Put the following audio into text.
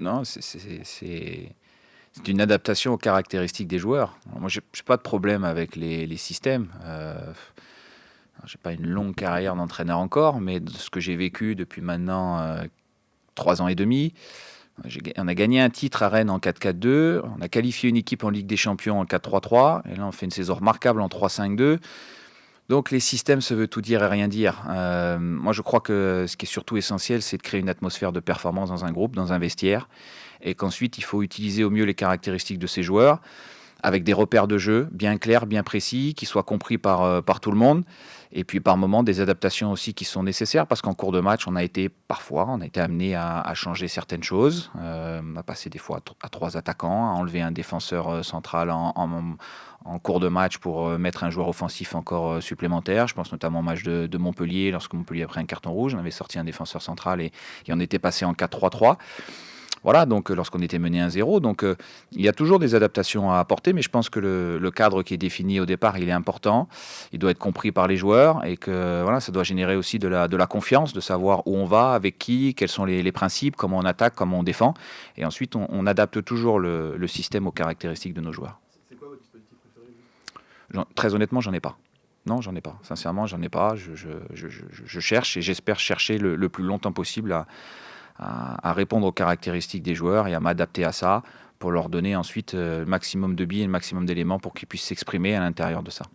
Non, c'est une adaptation aux caractéristiques des joueurs. Moi, j'ai pas de problème avec les systèmes. J'ai pas une longue carrière d'entraîneur encore, mais de ce que j'ai vécu depuis maintenant 3 ans et demi, on a gagné un titre à Rennes en 4-4-2, on a qualifié une équipe en Ligue des Champions en 4-3-3, et là on fait une saison remarquable en 3-5-2. Donc les systèmes, ça veut tout dire et rien dire. Moi je crois que ce qui est surtout essentiel, c'est de créer une atmosphère de performance dans un groupe, dans un vestiaire, et qu'ensuite il faut utiliser au mieux les caractéristiques de ces joueurs, avec des repères de jeu bien clairs, bien précis, qui soient compris par tout le monde. Et puis par moments, des adaptations aussi qui sont nécessaires, parce qu'en cours de match, on a été amené à changer certaines choses, à passer des fois à 3 attaquants, à enlever un défenseur central en cours de match pour mettre un joueur offensif encore supplémentaire. Je pense notamment au match de Montpellier, lorsque Montpellier a pris un carton rouge, on avait sorti un défenseur central et on était passé en 4-3-3. Voilà, donc lorsqu'on était mené 1-0. Donc il y a toujours des adaptations à apporter, mais je pense que le cadre qui est défini au départ, il est important. Il doit être compris par les joueurs et que voilà, ça doit générer aussi de la confiance, de savoir où on va, avec qui, quels sont les principes, comment on attaque, comment on défend. Et ensuite, on adapte toujours le système aux caractéristiques de nos joueurs. C'est quoi votre dispositif préféré? Très honnêtement, j'en ai pas. Non, j'en ai pas. Sincèrement, j'en ai pas. Je cherche et j'espère chercher le plus longtemps possible à répondre aux caractéristiques des joueurs et à m'adapter à ça pour leur donner ensuite le maximum de billes et le maximum d'éléments pour qu'ils puissent s'exprimer à l'intérieur de ça.